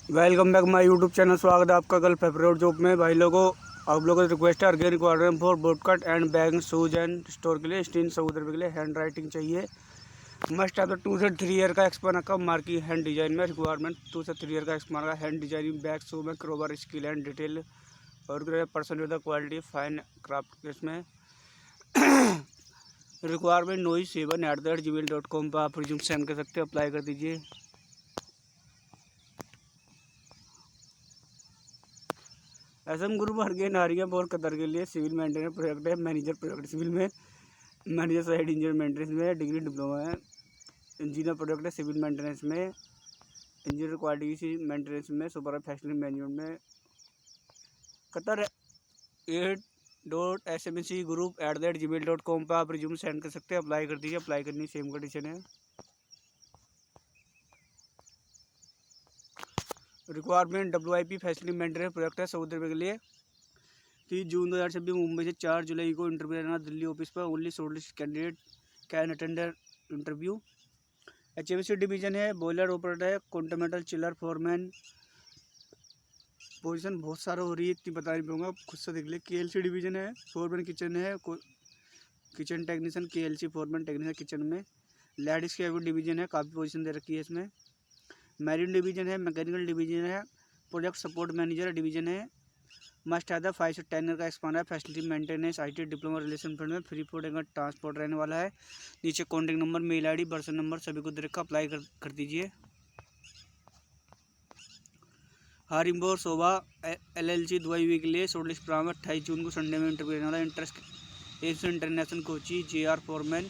Welcome back my YouTube channel. स्वागत है आपका कल फेब्रुअरी जॉब में। भाई लोगों, आप लोगों से रिक्वेस्ट है, urgent requirement for bootcut and bag shoes and store के लिए 300 रुपये के लिए हैंड राइटिंग चाहिए। मस्ट है तो 2 से 3 ईयर का एक्सपीरियंस का मार्किंग हैंड डिजाइन में रिक्वायरमेंट 2 से 3 ईयर का एक्सपीरियंस का हैंड डिजाइनिंग बैग शू में क्रोबर स्किल एंड डिटेल और person with quality fine craft इसमें रिक्वायरमेंट noise7@gmail.com पर आप रिज्यूम सेंड कर सकते हो। अप्लाई कर दीजिए। एसएम ग्रुप अर्गेन आ रही है और कतर के लिए सिविल मेंटेनेंस प्रोजेक्ट है। मैनेजर प्रोजेक्ट सिविल में, मैनेजर साइड इंजीनियर मेंटेनेंस में डिग्री डिप्लोमा है। इंजीनियर प्रोजेक्ट है सिविल मेंटेनेंस में, इंजीनियर क्वालिटी मेंटेनेंस में, सुपर फैसिलिटी मैनेजमेंट में। कतर 8.smcgroup@gmail.com पर आप रिज्यूम सेंड कर सकते हैं। अप्लाई कर दीजिए। अप्लाई करनी सेम कंडीशन है। Requirement WIP facility maintenance project है सऊदी अरब के लिए। 30 जून 2026 मुंबई से 4 जुलाई को इंटरव्यू रहना दिल्ली ऑफिस पर। Only shortlist candidate can attend interview. HMC division है, बॉयलर ऑपरेटर है, कॉन्टिनेंटल चिलर फोरमैन पोजीशन बहुत सारा हो रही है, इतनी बता नहीं पाऊंगा, आप खुद से देख ले। KLC डिवीजन है, फोरमैन किचन है, kitchen technician KLC foreman technician kitchen में। लेडीज के डिवीजन है, काफ़ी पोजीशन दे रखी है इसमें। मैरिन डिवीजन है, मैकेनिकल डिवीजन है, प्रोजेक्ट सपोर्ट मैनेजर डिवीजन है। मस्ट है 5 से 10 ईयर का एक्सपांड है। Facility maintenance IT diploma relation fund में फ्री फूड एंड ट्रांसपोर्ट रहने वाला है। नीचे contact number, mail ID, person number सभी को दे रखा। अप्लाई कर दीजिए। हारिम्बोर शोभा LLC दुबई वीक के लिए शॉर्टलिस्ट प्रारंभ 28 जून को संडे में इंटरव्यू रहने वाला। Interest aims international Kochi JR foreman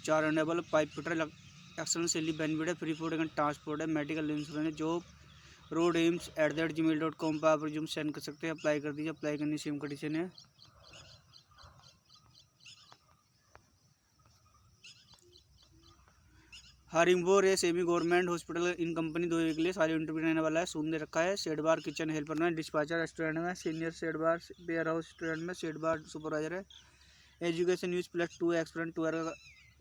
4 enable pipe fitter external salary benefit है, फ्री फूड एंड ट्रांसपोर्ट है, मेडिकल इंश्योरेंस, जॉब roadems@gmail.com पर आप रिज्यूम सेंड कर सकते हैं। अप्लाई कर दीजिए। अप्लाई करनी सेम कंडीशन है। हारिम्बोर है semi government hospital in company दो के लिए सारी इंटरव्यू रहने वाला है। सून दे रखा है। शेड बार किचन हेल्पर में, डिस्पैचर रेस्टोरेंट में, senior shed bar warehouse restaurant में शेड बार सुपरवाइजर है। एजुकेशन यूज +2 एक्सपीरियंस 2 ईयर का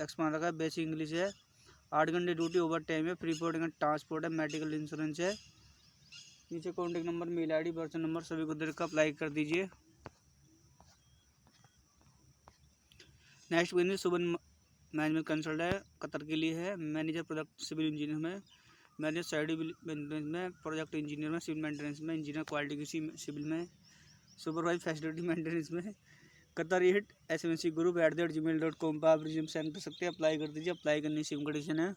एक्सपीरियंस रखा है। बेसिक इंग्लिश है। 8 घंटे ड्यूटी ओवर टाइम है। फ्री फूड एंड ट्रांसपोर्ट है, मेडिकल इंश्योरेंस है। नीचे contact number, mail ID, person number सभी को दे रखा। अप्लाई कर दीजिए। नेक्स्ट बिजनेस सुबह मैनेजमेंट कंसल्ट है, कतर के लिए है। मैनेजर प्रोजेक्ट सिविल इंजीनियर में, मैनेजर साइड मेंटेनेंस में, प्रोजेक्ट इंजीनियर में, सिविल मेंटेनेंस में, इंजीनियर क्वालिटी की सिविल में, सुपरवाइज फैसिलिटी मेंटेनेंस में। कतर 8 smcgroup@gmail.com पर आप रिज्यूम सेंड कर सकते हैं। अप्लाई कर दीजिए। अप्लाई करनी सेम कंडीशन है।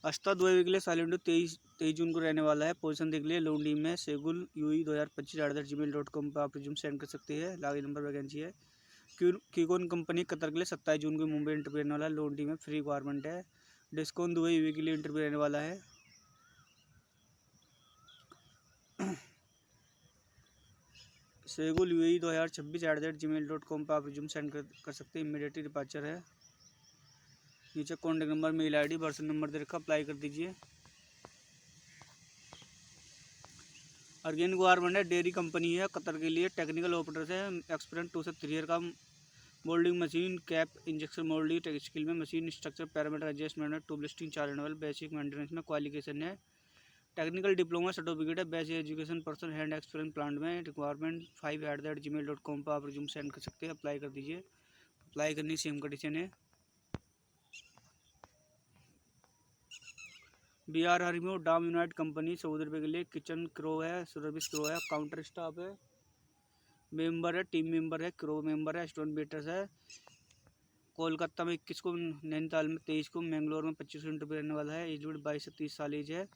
अस्ता दुबई के लिए साइलेंट 23 जून को रहने वाला है। पोजीशन देख लिए लोंडी में, सेगुल UI 2025@gmail.com पर आप रिज्यूम सेंड कर सकते हैं। लागी नंबर वैकेंसी है। कीकोन कंपनी कतर के लिए 27 जून को मुंबई इंटरव्यू रहने वाला है। लोंडी में फ्री रिक्वायरमेंट है। डिस्कॉन दुबई UAE के लिए इंटरव्यू रहने वाला है। सेगुल UAE 2026@gmail.com पर आप रिज्यूम सेंड कर सकते हैं। इमीडिएटली डिपार्चर है। नीचे contact number, mail ID, person number दे रखा। अप्लाई कर दीजिए। अर्गेन रिक्वायरमेंट है, डेयरी कंपनी है, कतर के लिए टेक्निकल ऑपरेटर है। एक्सपीरियंस 2 से 3 ईयर का। Moulding machine, cap injection moulding tech skill में, machine structure parameter adjustment, tube listing, 4 level basic maintenance में। क्वालिफिकेशन है टेक्निकल डिप्लोमा सर्टिफिकेट है। Basic education person hand experience plant में। रिक्वायरमेंट 5@gmail.com पर आप रिज्यूम सेंड कर सकते हैं। अप्लाई कर दीजिए। अप्लाई करनी सेम कंडीशन है। BR हरिमो डाम unite company Saudi Arab के लिए किचन क्रो है, सर्विस क्रो है, काउंटर स्टाफ है, मेंबर है, टीम मेंबर है, क्रो मेंबर है, स्टोन वेटर्स है। कोलकाता में 21 को, नैनीताल में 23 को, मैंगलोर में 25 को इंटरव्यू रहने वाला है। एज 22 से 30 साल एज है।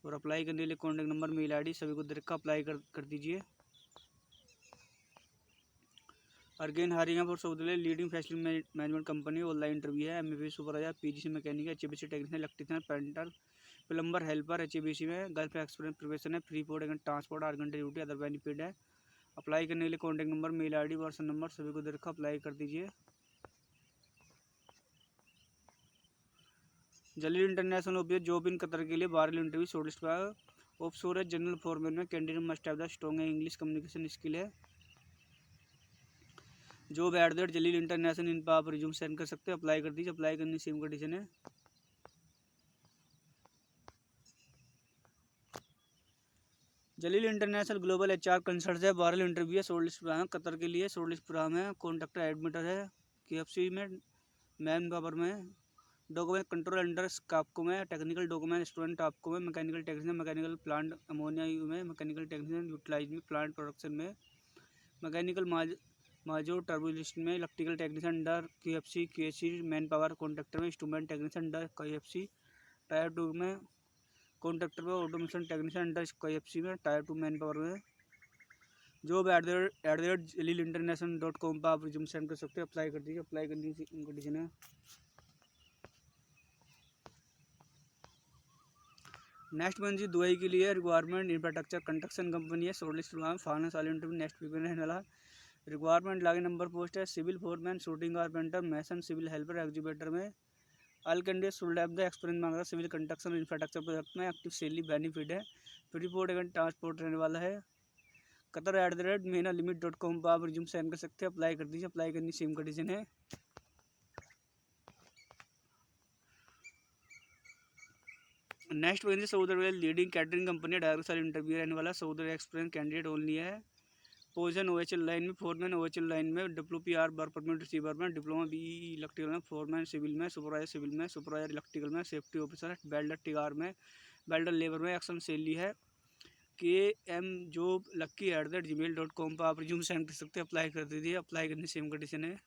और अप्लाई करने के लिए कॉन्टैक्ट नंबर, मेल ID सभी को दे रखा। अप्लाई कर दीजिए। Urgent hiring for Saudi leading facility management company. Online interview है। MFA supervisor, PGC mechanic, HBC technician, electrician, painter, plumber, helper, HBC में। गर्ल्फ एक्सपीरियंस प्रोफेशन है। फ्री फूड एंड ट्रांसपोर्ट, 8 घंटे ड्यूटी, अदर बेनिफिट है। Apply करने के लिए contact number, mail ID, person number सभी को दे रखा। अप्लाई कर दीजिए। Jaleel international office job in Qatar के लिए बारह इंटरव्यू शॉर्टलिस्ट का ऑफशोर है। जनरल फॉरमैन में candidate must have the strong English communication skill है। जॉब @जलील इंटरनेशनल इन पर आप रिज्यूम सेंड कर सकते हैं। अप्लाई कर दीजिए। अप्लाई करनी सेम कंडीशन है। जलील इंटरनेशनल ग्लोबल HR कंसल्ट है, 12 इंटरव्यू है, शॉर्ट लिस्ट प्रोग्राम कतर के लिए, शॉर्ट लिस्ट प्रोग्राम है, कॉन्ट्रैक्टर एडमिटर है, KFC में, मैन पावर में, डॉक्यूमेंट कंट्रोल अंडर आपको में, टेक्निकल डॉक्यूमेंट स्टूडेंट आपको में, mechanical technician mechanical plant ammonia में, मैकेनिकल टेक्नीशियन यूटिलाइज में प्लांट प्रोडक्शन में, मैकेनिकल माजो टर्बुलिस्ट में, electrical technician under KFC KC manpower, contractor में instrument technician under KFC, tier 2 में कॉन्ट्रैक्टर में ऑटोमेशन टेक्नीशियन अंडर KFC में, टायर 2 मैन पावर में। जॉब @jaleelinternational.com पर आप रिज्यूम सेंड कर सकते हैं, अप्लाई कर दीजिए। अप्लाई करने की कंडीशन है नेक्स्ट मंथ जी दुबई के लिए रिक्वायरमेंट इंफ्रास्ट्रक्चर कंस्ट्रक्शन कंपनी है, शॉर्टलिस्ट फाइनेंस वाले इंटरव्यू नेक्स्ट वीक में रहने वाला। रिक्वायरमेंट लागे नंबर पोस्ट है सिविल फोरमैन, शूटिंग कारपेंटर, मैसन, सिविल हेल्पर, एग्जीक्यूटर में। All candidate should have the experience मांग रहा है सिविल कंस्ट्रक्शन इंफ्रास्ट्रक्चर प्रोजेक्ट में। एक्टिव सैलरी बेनिफिट है, फ्री पोर्ट एंड ट्रांसपोर्ट रहने वाला है। qatar@menalimit.com पर आप रिज्यूम सेंड कर सकते हैं, अप्लाई कर दीजिए। अप्लाई करनी सेम कंडीशन है। नेक्स्ट वैकेंसी सऊदी अरब लीडिंग कैटरिंग कंपनी, डायरेक्ट साल इंटरव्यू रहने वाला। सऊदी एक्सपीरियंस कैंडिडेट ओनली है। पोजीशन OHL लाइन में, फोरमैन OHL लाइन में, WPR वर्क परमिट रिसीवर में, डिप्लोमा BE इलेक्ट्रिकल में, फोरमैन सिविल में, सुपरवाइजर सिविल में, सुपरवाइजर इलेक्ट्रिकल में, सेफ्टी ऑफिसर, बेल्डर टिगार में, बेल्डर लेबर में। एक्शन सैलरी है KMJoblucky@gmail.com पर आप रिज्यूम सेंड कर सकते हैं, अप्लाई कर दीजिए। अप्लाई करनी सेम कंडीशन है।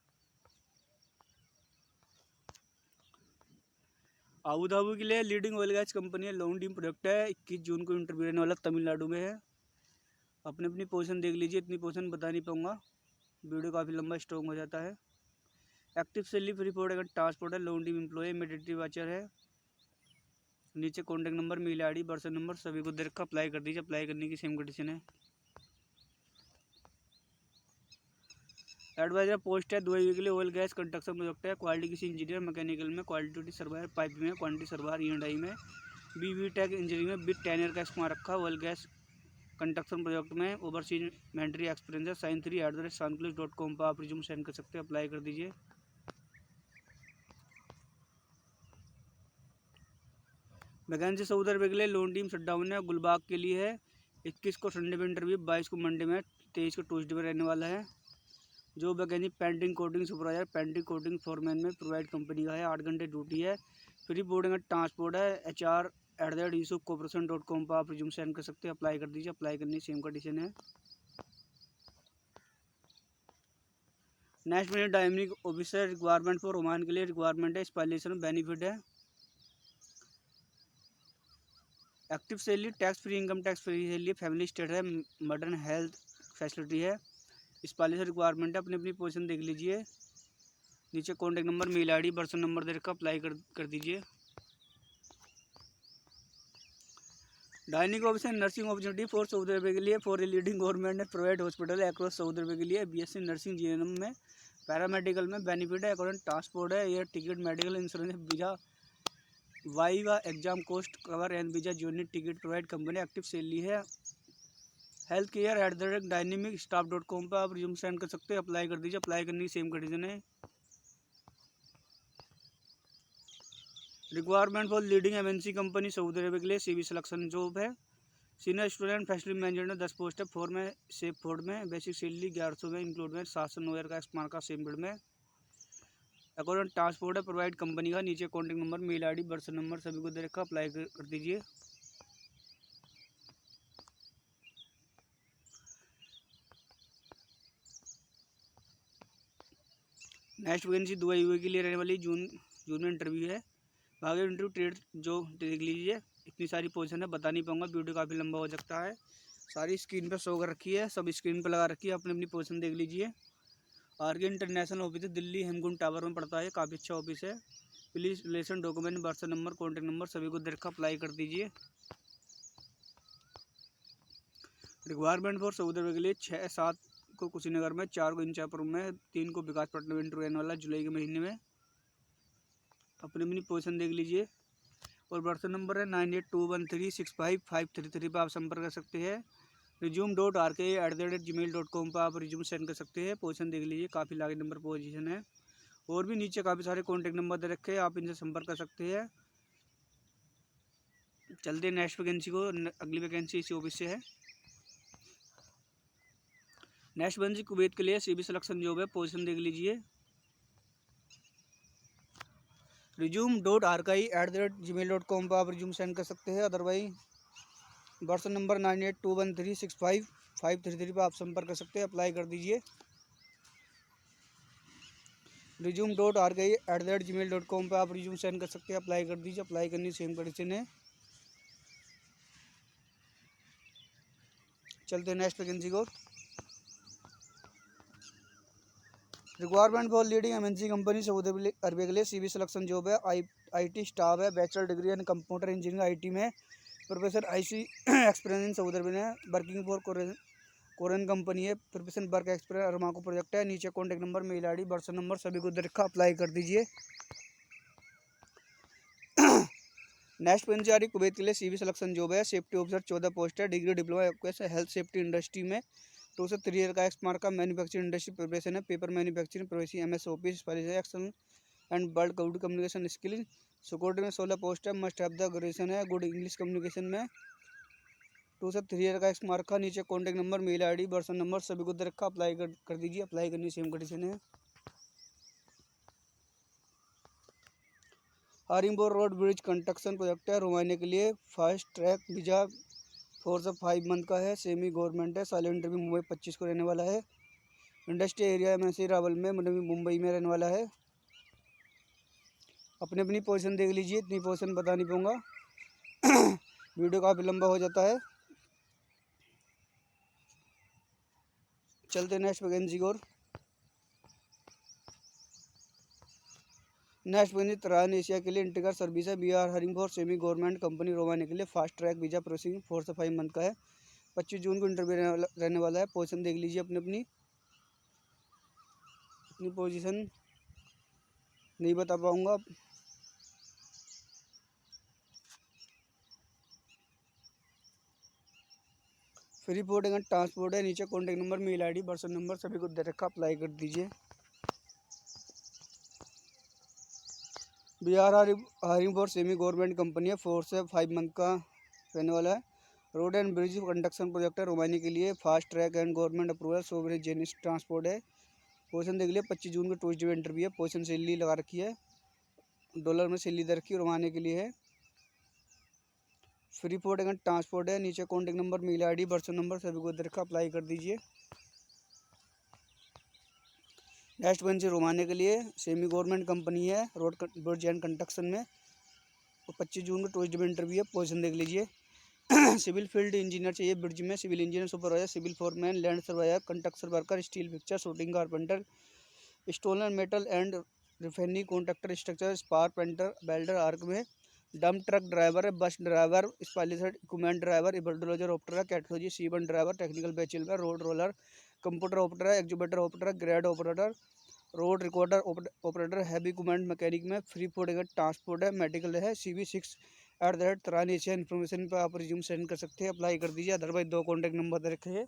आबू धाबी के लिए लीडिंग ऑयल गैस कंपनी है, लॉन्ग टीम प्रोजेक्ट है। 21 जून को इंटरव्यू रहने वाला, तमिलनाडु में है। अपनी अपनी पोजीशन देख लीजिए, इतनी पोजीशन बता नहीं पाऊंगा, वीडियो काफ़ी लंबा स्ट्रॉन्ग हो जाता है। एक्टिव सैलरी फ्री पोर्ट अगर ट्रांसपोर्ट है, long team employ, immediately watcher है। नीचे contact number, mail ID, person number सभी को दे रखा, अप्लाई कर दीजिए। अप्लाई करने की सेम कंडीशन है। एडवाइजर पोस्ट है दुबई के लिए, ऑयल गैस कंस्ट्रक्शन प्रोजेक्ट है। क्वालिटी किसी इंजीनियर मैकेनिकल में, क्वालिटी सर्वायर पाइप में, क्वांटिटी सर्वायर E&I में, BTech इंजीनियरिंग में, विद 10 ईयर का एक्सपीरियंस रखा। ऑयल गैस कंस्ट्रक्शन प्रोजेक्ट में ओवरसीज मैंट्री एक्सपीरियंस है। sign3@sankulis.com पर आप रिज्यूम सेंड कर सकते हैं, अप्लाई कर दीजिए। वैकेंसी सऊदी अरब के लिए लॉन्ग टीम शटडाउन है, गुलबाग के लिए है। 21 को संडे में इंटरव्यू, 22 को मंडे में, 23 को ट्यूसडे में रहने वाला है। जो vacancy painting coating supervisor, painting coating foreman में प्रोवाइड कंपनी का है। 8 घंटे ड्यूटी है, फ्री बोर्डिंग ट्रांसपोर्ट है। HR@yusufcorporation.com पर आप रिज्यूम सेंड कर सकते हैं, अप्लाई कर दीजिए। अप्लाई करनी सेम कंडीशन है। नेक्स्ट में डायमनिक ऑफिसर रिक्वायरमेंट फॉर ओमान के लिए रिक्वायरमेंट है, स्पॉलेशन बेनिफिट है। Active salary tax free, income tax free salary, family state है, मॉडर्न हेल्थ फैसिलिटी है। स्पॉलेशन रिक्वायरमेंट है, अपनी अपनी पोजीशन देख लीजिए। नीचे contact number, mail ID, person number दे रखा, अप्लाई कर दीजिए। Dining officer nursing opportunity for Saudi Arab के लिए, फॉर लीडिंग गवर्नमेंट ने प्राइवेट हॉस्पिटल है अक्रॉस सऊदी अरब के लिए। BSc नर्सिंग GNM में, पैरामेडिकल में बेनिफिट है। अकॉर्डिंग ट्रांसपोर्ट है, air ticket, medical insurance, visa, viva exam cost cover and visa journey ticket provide company. Active salary है। Health care @dynamicstaff.com पर आप रिज्यूम सेंड कर सकते हैं, अप्लाई कर दीजिए। अप्लाई करने की सेम कंडीशन है। Requirement for leading MNC company Saudi Arab के लिए, CV सिलेक्शन जॉब है। सीनियर स्टूडेंट फैसिलिटी मैनेजर में 10 पोस्ट है। 4 में सेफ फोर्ड में, बेसिक सैलरी 1100 में इंक्लूड में, 709 ईयर का एक्सपीरियंस का सेम फील्ड में। अकॉर्डिंग ट्रांसपोर्ट है, प्रोवाइड कंपनी का। नीचे contact number, mail ID, person number सभी को दे रखा, अप्लाई कर दीजिए। नेक्स्ट वैकेंसी दुबई के लिए रहने वाली, जून में इंटरव्यू है। आगे इंटरव्यू ट्रेड जो देख लीजिए, इतनी सारी पोजीशन है, बता नहीं पाऊंगा, वीडियो काफ़ी लंबा हो सकता है। सारी स्क्रीन पर शो कर रखी है, सब स्क्रीन पर लगा रखी है, अपनी अपनी पोजीशन देख लीजिए। RK इंटरनेशनल ऑफिस है, दिल्ली हेमकुंड टावर में पड़ता है, काफ़ी अच्छा ऑफिस है। Please relation document, person number, contact number सभी को दे रखा, अप्लाई कर दीजिए। रिक्वायरमेंट फॉर सऊदी अरब के लिए 6-7 को कुशीनगर में, 4 को इंचापुर में, 3 को विकासपट्टनम में इंटरव्यू रहने वाला जुलाई के महीने में। अपनी अपनी पोजीशन देख लीजिए। और पर्सन नंबर है 9821365533 पर आप संपर्क कर सकते हैं। resume.rk@gmail.com पर आप रिज्यूम सेंड कर सकते हैं। पोजीशन देख लीजिए, काफ़ी लागे नंबर पोजीशन है। और भी नीचे काफ़ी सारे कॉन्टैक्ट नंबर दे रखे हैं, आप इनसे संपर्क कर सकते हैं। चलते हैं नेक्स्ट वैकेंसी को, अगली वैकेंसी इसी ऑफिस से है। नेक्स्ट वैकेंसी कुवैत के लिए CV सिलेक्शन जॉब है, पोजीशन देख लीजिए। resume.arkai@gmail.com पर आप रिज्यूम सेंड कर सकते हैं। अदरवाइज व्हाट्सएप नंबर 9821365533 पर आप संपर्क कर सकते हैं। अप्लाई कर दीजिए। resume.arkai@gmail.com पर आप रिज्यूम सेंड कर सकते हैं। अप्लाई कर दीजिए। अप्लाई करनी सेम कंडीशन है। चलते हैं नेक्स्ट वैकेंसी को। Requirement for leading MNC company Saudi Arabia के लिए CV सिलेक्शन जॉब है। IT स्टाफ है, bachelor degree and computer engineering IT में, professor IC experience in Saudi Arabia में, वर्किंग फॉर कोरियन कंपनी है, professional work experience Aramco project है। नीचे contact number, mail ID, WhatsApp number सभी को दे रखा। अप्लाई कर दीजिए। नेक्स्ट वैकेंसी आ रही कुवैत के लिए CV सिलेक्शन जॉब है। सेफ्टी ऑफिसर 14 पोस्ट है। Degree diploma health safety industry में 2 से 3 ईयर का एक्समार्क का मैन्युफैक्चरिंग इंडस्ट्री प्रिपरेशन है। Paper manufacturing processing MS office action and world good communication skill. Security में 16 पोस्ट है। मस्ट हैव द ग्रेजुएशन है गुड इंग्लिश कम्युनिकेशन में 2 से 3 ईयर का एक्समार्क का। नीचे contact number, mail ID, WhatsApp number सभी को दे रखा। अप्लाई कर दीजिए। अप्लाई करनी सेम कंडीशन है। हरिंगपुर रोड ब्रिज कंस्ट्रक्शन प्रोजेक्ट है। रोमानिया के लिए फास्ट ट्रैक वीज़ा 4 से 5 मंथ का है। सेमी गवर्नमेंट है। साइलेंट इंटरव्यू मुंबई 25 को रहने वाला है। इंडस्ट्री एरिया में से रावल में मुंबई में रहने वाला है। अपनी अपनी पोजीशन देख लीजिए। इतनी पोजीशन बता नहीं पाऊँगा वीडियो काफ़ी लंबा हो जाता है। चलते नेक्स्ट वैकेंसी को। नेक्स्ट वैकेंसी तरान एशिया के लिए इंटीग्रल सर्विस है। BR hurrying for semi government company Romania के लिए फास्ट ट्रैक वीज़ा प्रोसेसिंग 4 से 5 मंथ का है। 25 जून को इंटरव्यू रहने वाला है। पोजीशन देख लीजिए। अपनी पोजीशन नहीं बता पाऊँगा। फ्री फूड एंड ट्रांसपोर्ट है। नीचे contact number, mail ID, WhatsApp number सभी को दे रखा। अप्लाई कर दीजिए। BR hiring for semi government company है। 4 से 5 मंथ का रहने वाला है। Road and bridge construction project है। रोमानिया के लिए fast track and government approval sovereign जेनिस ट्रांसपोर्ट है। पोजीशन देख लिया। 25 जून को ट्यूसडे इंटरव्यू है। पोजीशन सैलरी लगा रखी है, डॉलर में सैलरी दे रखी है। रोमानिया के लिए है। फ्री फूड एंड ट्रांसपोर्ट है। नीचे contact number, mail ID, WhatsApp number सभी को दे रखा। अप्लाई कर दीजिए। नेक्स्ट वैकेंसी रोमानिया के लिए सेमी गवर्नमेंट कंपनी है। रोड ब्रिज एंड कंस्ट्रक्शन में 25 जून को ट्यूसडे में इंटरव्यू है। पोजीशन देख लीजिए। सिविल फील्ड इंजीनियर चाहिए ब्रिज में। Civil engineer, supervisor, civil foreman, land surveyor, construction worker, steel fixer, shuttering carpenter, stoner metal and refinery contractor, structure spray painter, welder, arc में डंप ट्रक ड्राइवर है, bus driver, specialised equipment driver, bulldozer operator, category C1 driver, technical bachelor, road roller, computer operator, excavator operator, grade operator, road recorder operator, heavy equipment mechanic में। Free food अगर transport है। Medical है। CV 6@तरान Asia information पर आप resume send कर सकते हैं। Apply कर दीजिए। अदरवाइज 2 कॉन्टैक्ट नंबर दे रखे हैं,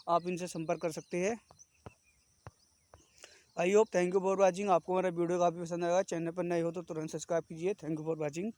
आप इनसे संपर्क कर सकते हैं। I hope, thank you for watching. आपको हमारा वीडियो काफ़ी पसंद आएगा। चैनल पर नए हो तो तुरंत सब्सक्राइब कीजिए। Thank you for watching.